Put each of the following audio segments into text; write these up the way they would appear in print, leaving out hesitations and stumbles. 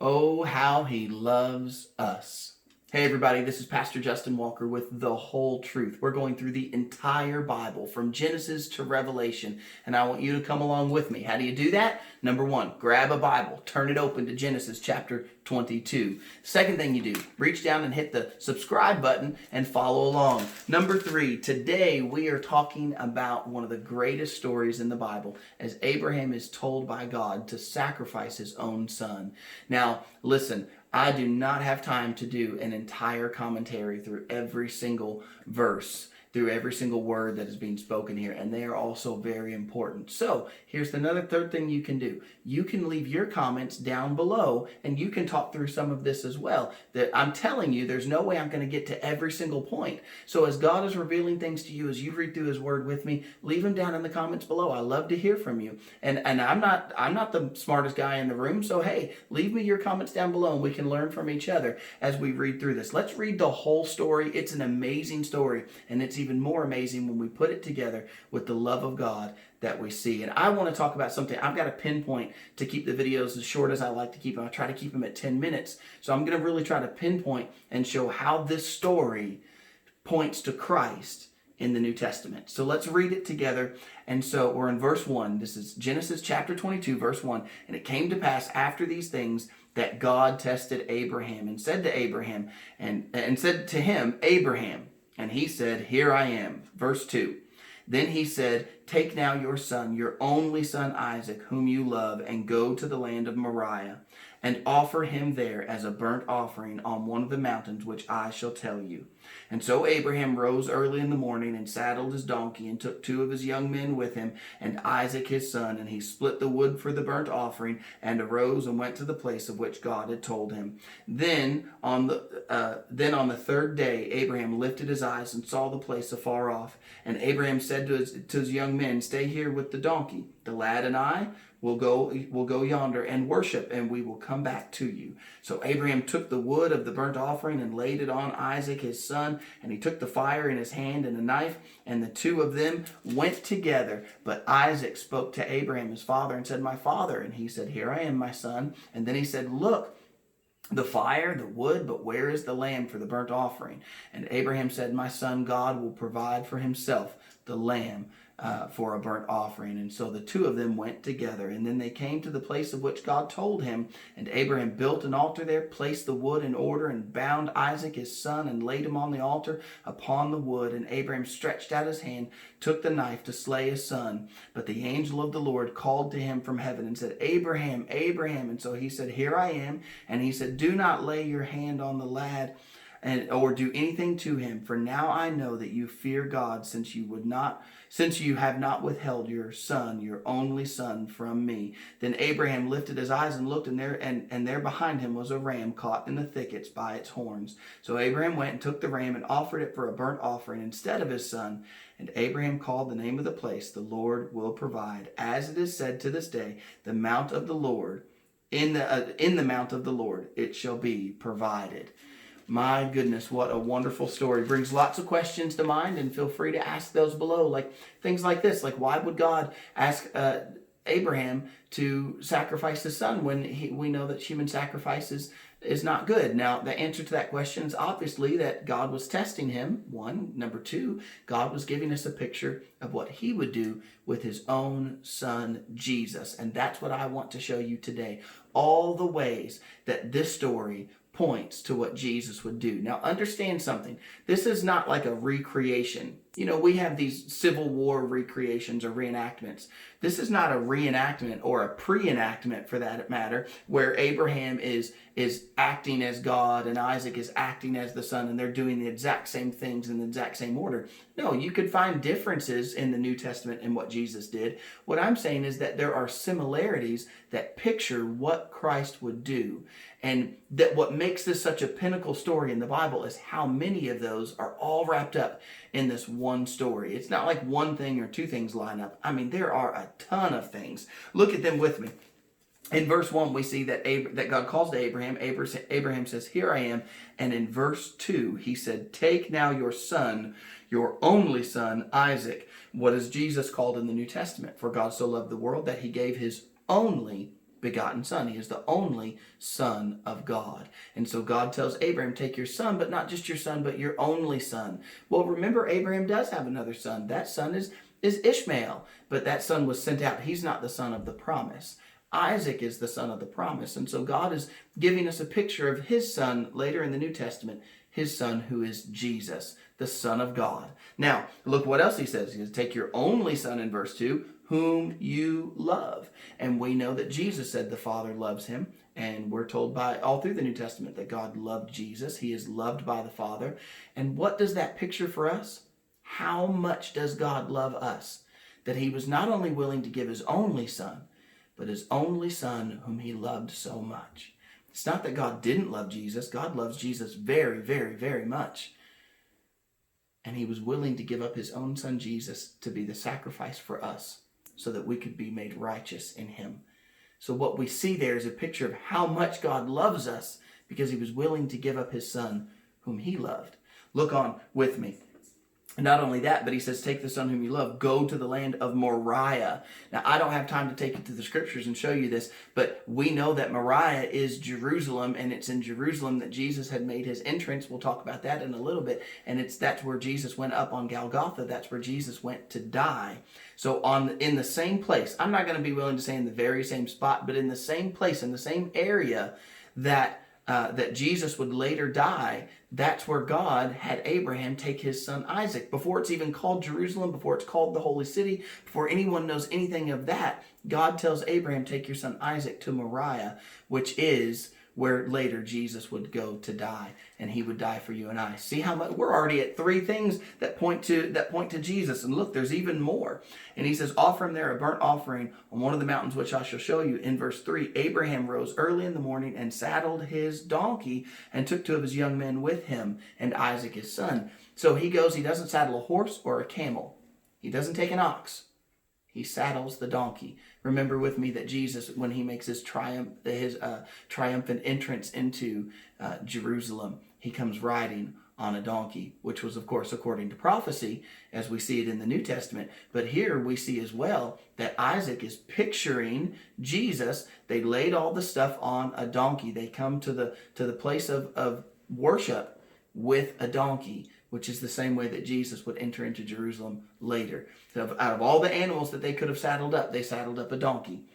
Oh, how he loves us. Hey, everybody, this is Pastor Justin Walker with The Whole Truth. We're going through the entire Bible from Genesis to Revelation, and I want you to come along with me. How do you do that? Number one, grab a Bible, turn it open to Genesis chapter 22. Second thing you do, reach down and hit the subscribe button and follow along. Number three, today we are talking about one of the greatest stories in the Bible as Abraham is told by God to sacrifice his own son. Now, listen, I do not have time to do an entire commentary through every single verse, through every single word that is being spoken here, and they are also very important. So here's another third thing you can do. You can leave your comments down below, and you can talk through some of this as well. That I'm telling you, there's no way I'm going to get to every single point. So as God is revealing things to you, as you read through His Word with me, leave them down in the comments below. I love to hear from you. And I'm not the smartest guy in the room, so hey, leave me your comments down below, and we can learn from each other as we read through this. Let's read the whole story. It's an amazing story, and it's even more amazing when we put it together with the love of God that we see. And I want to talk about something. I've got a pinpoint to keep the videos as short as I like to keep them. I try to keep them at 10 minutes. So I'm going to really try to pinpoint and show how this story points to Christ in the New Testament. So let's read it together. And so we're in verse 1. This is Genesis chapter 22, verse 1. And it came to pass after these things that God tested Abraham and said to Abraham, and said to him, Abraham. And he said, Here I am. Verse 2. Then he said, Take now your son, your only son Isaac, whom you love, and go to the land of Moriah, and offer him there as a burnt offering on one of the mountains which I shall tell you. And so Abraham rose early in the morning and saddled his donkey and took two of his young men with him and Isaac his son, and he split the wood for the burnt offering and arose and went to the place of which God had told him. Then on the third day Abraham lifted his eyes and saw the place afar off. And Abraham said to his young men, Stay here with the donkey. The lad and I will go yonder and worship, and we will come back to you. So Abraham took the wood of the burnt offering and laid it on Isaac his son, and he took the fire in his hand and a knife, and the two of them went together. But Isaac spoke to Abraham his father and said, My father. And he said, Here I am, my son. And then he said, Look, the fire, the wood, but where is the lamb for the burnt offering? And Abraham said, My son, God will provide for himself the lamb for a burnt offering. And so the two of them went together. And then they came to the place of which God told him. And Abraham built an altar there, placed the wood in order, and bound Isaac his son, and laid him on the altar upon the wood. And Abraham stretched out his hand, took the knife to slay his son. But the angel of the Lord called to him from heaven and said, Abraham, Abraham. And so he said, Here I am. And he said, Do not lay your hand on the lad, or do anything to him, for now I know that you fear God, since you have not withheld your son, your only son, from me. Then Abraham lifted his eyes and looked, and there behind him was a ram caught in the thickets by its horns. So Abraham went and took the ram and offered it for a burnt offering instead of his son. And Abraham called the name of the place, The Lord Will Provide, as it is said to this day, the mount of the Lord, in the mount of the Lord it shall be provided. My goodness, what a wonderful story. Brings lots of questions to mind, and feel free to ask those below. Like things like this, like why would God ask Abraham to sacrifice his son when we know that human sacrifice is not good? Now, the answer to that question is obviously that God was testing him, one. Number two, God was giving us a picture of what he would do with his own son, Jesus. And that's what I want to show you today. All the ways that this story points to what Jesus would do. Now, understand something. This is not like a recreation. You know, we have these Civil War recreations or reenactments. This is not a reenactment or a pre-enactment, for that matter, where Abraham is acting as God and Isaac is acting as the son, and they're doing the exact same things in the exact same order. No, you could find differences in the New Testament in what Jesus did. What I'm saying is that there are similarities that picture what Christ would do. And that what makes this such a pinnacle story in the Bible is how many of those are all wrapped up in this one story. It's not like one thing or two things line up. I mean, there are a ton of things. Look at them with me. In verse 1, we see that God calls to Abraham. Abraham says, Here I am. And in verse 2, he said, Take now your son, your only son, Isaac. What is Jesus called in the New Testament? For God so loved the world that he gave his only begotten son. He is the only Son of God. And so God tells Abraham, take your son, but not just your son, but your only son. Well, remember, Abraham does have another son. That son is Ishmael, but that son was sent out. He's not the son of the promise. Isaac is the son of the promise. And so God is giving us a picture of his son later in the New Testament, his son who is Jesus, the Son of God. Now, look what else he says. He says, take your only son in verse 2, whom you love. And we know that Jesus said the Father loves him. And we're told by all through the New Testament that God loved Jesus. He is loved by the Father. And what does that picture for us? How much does God love us? That he was not only willing to give his only son, but his only son whom he loved so much. It's not that God didn't love Jesus. God loves Jesus very, very, very much. And he was willing to give up his own son Jesus to be the sacrifice for us so that we could be made righteous in him. So what we see there is a picture of how much God loves us because he was willing to give up his son whom he loved. Look on with me. Not only that, but he says, take the son whom you love, go to the land of Moriah. Now, I don't have time to take you to the scriptures and show you this, but we know that Moriah is Jerusalem, and it's in Jerusalem that Jesus had made his entrance. We'll talk about that in a little bit. And that's where Jesus went up on Golgotha. That's where Jesus went to die. So in the same place, I'm not going to be willing to say in the very same spot, but in the same place, in the same area that Jesus would later die, that's where God had Abraham take his son Isaac. Before it's even called Jerusalem, before it's called the Holy City, before anyone knows anything of that, God tells Abraham, take your son Isaac to Moriah, which is where later Jesus would go to die, and he would die for you and I. See how much we're already at 3 things that point to Jesus. And look, there's even more. And he says, offer him there a burnt offering on one of the mountains which I shall show you. In verse 3, Abraham rose early in the morning and saddled his donkey and took 2 of his young men with him and Isaac his son. So he goes, he doesn't saddle a horse or a camel. He doesn't take an ox. He saddles the donkey. Remember with me that Jesus, when he makes his triumphant entrance into Jerusalem, he comes riding on a donkey, which was, of course, according to prophecy, as we see it in the New Testament. But here we see as well that Isaac is picturing Jesus. They laid all the stuff on a donkey. They come to the place of worship with a donkey, which is the same way that Jesus would enter into Jerusalem later. So out of all the animals that they could have saddled up, they saddled up a donkey.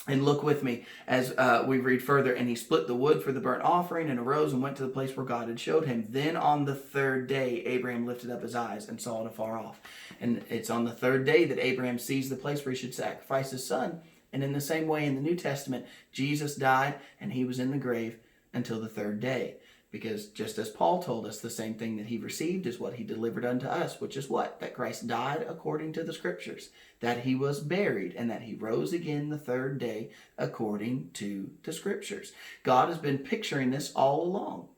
And look with me as we read further. And he split the wood for the burnt offering and arose and went to the place where God had showed him. Then on the 3rd day, Abraham lifted up his eyes and saw it afar off. And it's on the 3rd day that Abraham sees the place where he should sacrifice his son. And in the same way in the New Testament, Jesus died and he was in the grave until the 3rd day. Because just as Paul told us, the same thing that he received is what he delivered unto us, which is what? That Christ died according to the scriptures, that he was buried, and that he rose again the 3rd day according to the scriptures. God has been picturing this all along.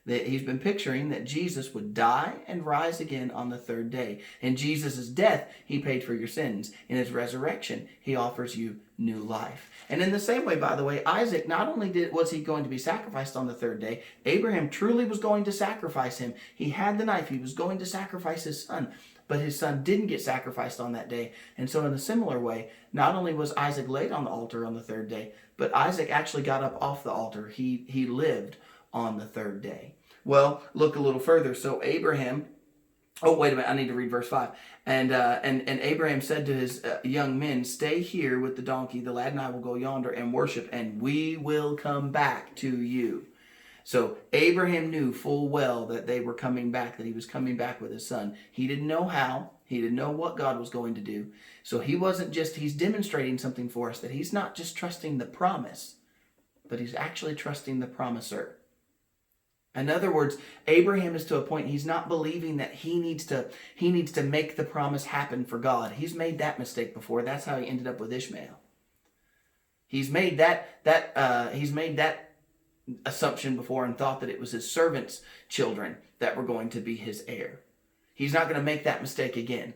That he's been picturing that Jesus would die and rise again on the 3rd day. In Jesus' death, he paid for your sins. In his resurrection, he offers you new life. And in the same way, by the way, Isaac, not only was he going to be sacrificed on the 3rd day, Abraham truly was going to sacrifice him. He had the knife. He was going to sacrifice his son. But his son didn't get sacrificed on that day. And so in a similar way, not only was Isaac laid on the altar on the 3rd day, but Isaac actually got up off the altar. He lived on the 3rd day. Well, look a little further. So Abraham, oh, wait a minute, I need to read verse 5. And Abraham said to his young men, stay here with the donkey. The lad and I will go yonder and worship, and we will come back to you. So Abraham knew full well that they were coming back, that he was coming back with his son. He didn't know how. He didn't know what God was going to do. So he's demonstrating something for us, that he's not just trusting the promise, but he's actually trusting the promiser. In other words, Abraham is to a point, he's not believing that he needs to make the promise happen for God. He's made that mistake before. That's how he ended up with Ishmael. He's made that assumption before and thought that it was his servants' children that were going to be his heir. He's not going to make that mistake again.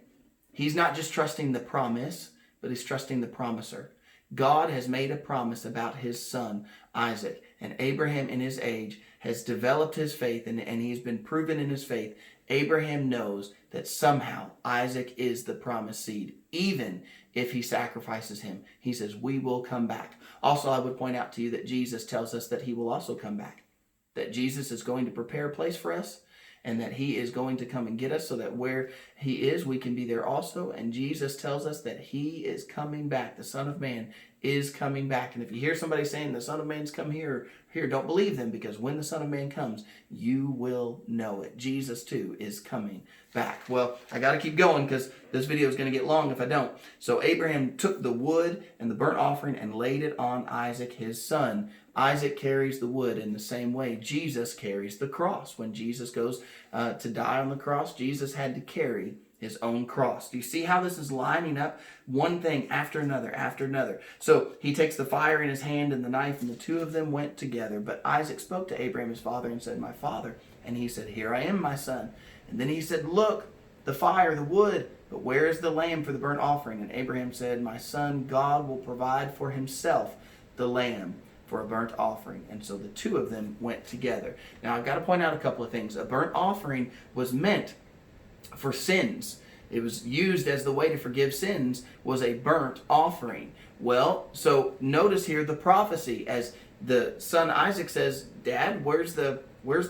He's not just trusting the promise, but he's trusting the promiser. God has made a promise about his son, Isaac, and Abraham in his age has developed his faith, and he's been proven in his faith. Abraham knows that somehow Isaac is the promised seed, even if he sacrifices him. He says, we will come back. Also, I would point out to you that Jesus tells us that he will also come back, that Jesus is going to prepare a place for us, and that he is going to come and get us so that where he is, we can be there also. And Jesus tells us that he is coming back. The Son of Man is coming back. And if you hear somebody saying the Son of Man's come here, don't believe them, because when the Son of Man comes, you will know it. Jesus too is coming back. Well, I got to keep going because this video is going to get long if I don't. So Abraham took the wood and the burnt offering and laid it on Isaac, his son. Isaac carries the wood in the same way Jesus carries the cross. When Jesus goes to die on the cross, Jesus had to carry his own cross. Do you see how this is lining up? One thing after another, after another. So he takes the fire in his hand and the knife, and the two of them went together. But Isaac spoke to Abraham, his father, and said, my father. And he said, here I am, my son. And then he said, look, the fire, the wood, but where is the lamb for the burnt offering? And Abraham said, my son, God will provide for himself the lamb for a burnt offering. And so the two of them went together. Now I've got to point out a couple of things. A burnt offering was meant for sins. It was used as the way to forgive sins, was a burnt offering. Well, so notice here the prophecy as the son Isaac says, Dad, where's the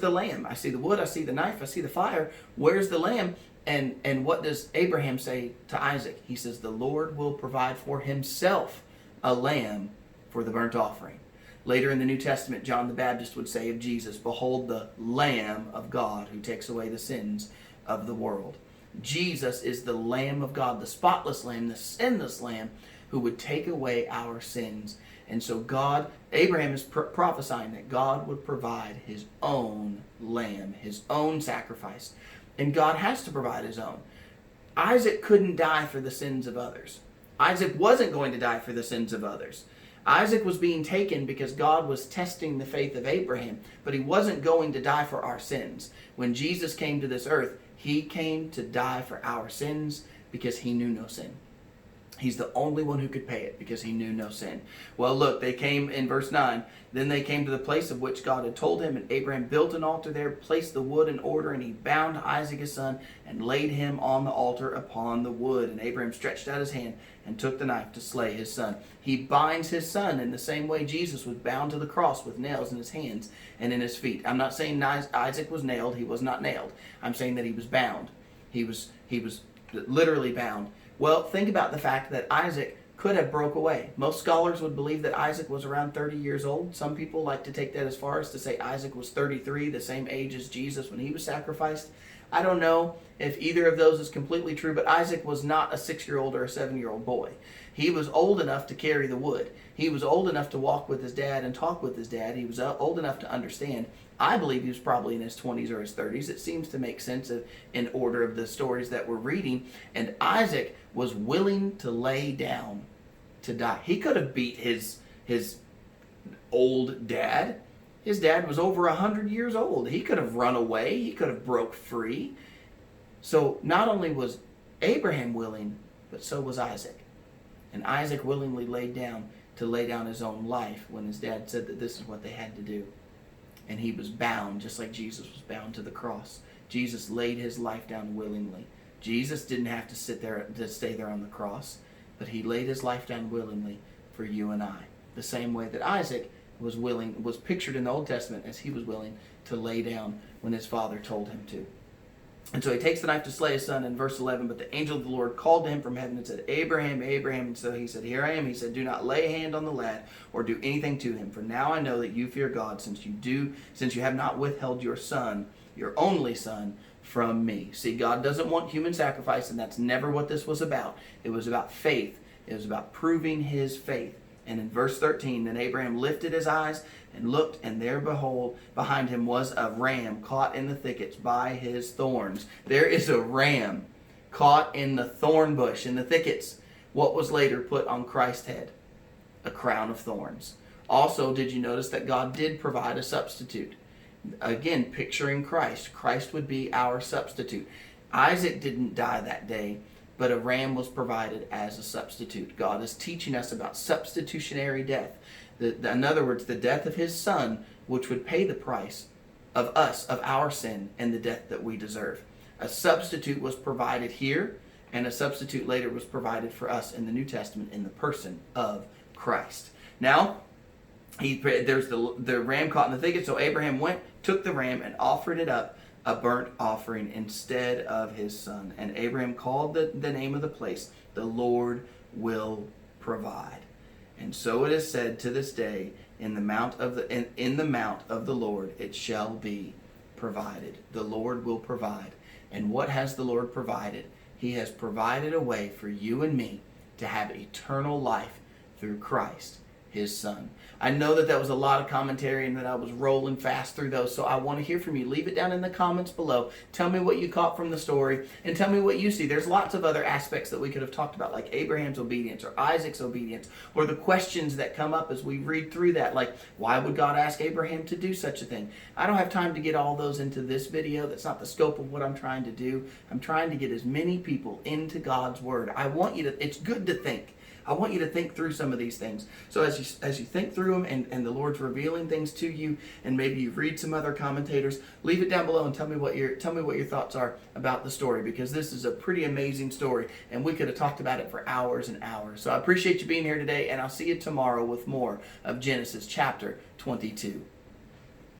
lamb? I see the wood, I see the knife, I see the fire. Where's the lamb? And what does Abraham say to Isaac? He says, the Lord will provide for himself a lamb for the burnt offering. Later in the New Testament, John the Baptist would say of Jesus, behold the Lamb of God who takes away the sins of the world. Jesus is the Lamb of God, the spotless Lamb, the sinless Lamb who would take away our sins. And so Abraham is prophesying that God would provide his own lamb, his own sacrifice. And God has to provide his own. Isaac couldn't die for the sins of others. Isaac wasn't going to die for the sins of others. Isaac was being taken because God was testing the faith of Abraham, but he wasn't going to die for our sins. When Jesus came to this earth, he came to die for our sins because he knew no sin. He's the only one who could pay it because he knew no sin. Well, look, they came in verse 9. Then they came to the place of which God had told him, and Abraham built an altar there, placed the wood in order, and he bound Isaac his son and laid him on the altar upon the wood. And Abraham stretched out his hand and took the knife to slay his son. He binds his son in the same way Jesus was bound to the cross with nails in his hands and in his feet. I'm not saying Isaac was nailed. He was not nailed. I'm saying that he was bound. He was literally bound. Well, think about the fact that Isaac could have broke away. Most scholars would believe that Isaac was around 30 years old. Some people like to take that as far as to say Isaac was 33, the same age as Jesus when he was sacrificed. I don't know if either of those is completely true, but Isaac was not a 6-year-old or a 7-year-old boy. He was old enough to carry the wood. He was old enough to walk with his dad and talk with his dad. He was old enough to understand. I believe he was probably in his 20s or his 30s. It seems to make sense in order of the stories that we're reading. And Isaac was willing to lay down to die. He could have beat his old dad. His dad was over 100 years old. He could have run away. He could have broke free. So not only was Abraham willing, but so was Isaac. And Isaac willingly laid down his own life when his dad said that this is what they had to do. And he was bound, just like Jesus was bound to the cross. Jesus laid his life down willingly. Jesus didn't have to stay there on the cross, but he laid his life down willingly for you and I. The same way that Isaac was pictured in the Old Testament as he was willing to lay down when his father told him to. And so he takes the knife to slay his son in verse 11, but the angel of the Lord called to him from heaven and said, Abraham, Abraham. And so he said, here I am. He said, do not lay a hand on the lad or do anything to him. For now I know that you fear God, since you have not withheld your son, your only son, from me. See, God doesn't want human sacrifice, and that's never what this was about. It was about faith. It was about proving his faith. And in verse 13, then Abraham lifted his eyes and looked, and there, behold, behind him was a ram caught in the thickets by his thorns. There is a ram caught in the thorn bush, in the thickets. What was later put on Christ's head? A crown of thorns. Also, did you notice that God did provide a substitute? Again, picturing Christ. Christ would be our substitute. Isaac didn't die that day, but a ram was provided as a substitute. God is teaching us about substitutionary death. In other words, the death of his son, which would pay the price of us, of our sin, and the death that we deserve. A substitute was provided here, and a substitute later was provided for us in the New Testament in the person of Christ. Now, there's the ram caught in the thicket, so Abraham went, took the ram, and offered it up, a burnt offering instead of his son. And Abraham called the name of the place, the Lord will provide. And so it is said to this day, in the mount of the Lord it shall be provided. The Lord will provide. And what has the Lord provided? He has provided a way for you and me to have eternal life through Christ, his son. I know that was a lot of commentary and that I was rolling fast through those, so I want to hear from you. Leave it down in the comments below. Tell me what you caught from the story and tell me what you see. There's lots of other aspects that we could have talked about, like Abraham's obedience or Isaac's obedience, or the questions that come up as we read through that, like why would God ask Abraham to do such a thing? I don't have time to get all those into this video. That's not the scope of what I'm trying to do. I'm trying to get as many people into God's word. It's good to think. I want you to think through some of these things. So as you think through them and the Lord's revealing things to you, and maybe you read some other commentators, leave it down below and tell me what your thoughts are about the story, because this is a pretty amazing story and we could have talked about it for hours and hours. So I appreciate you being here today, and I'll see you tomorrow with more of Genesis chapter 22.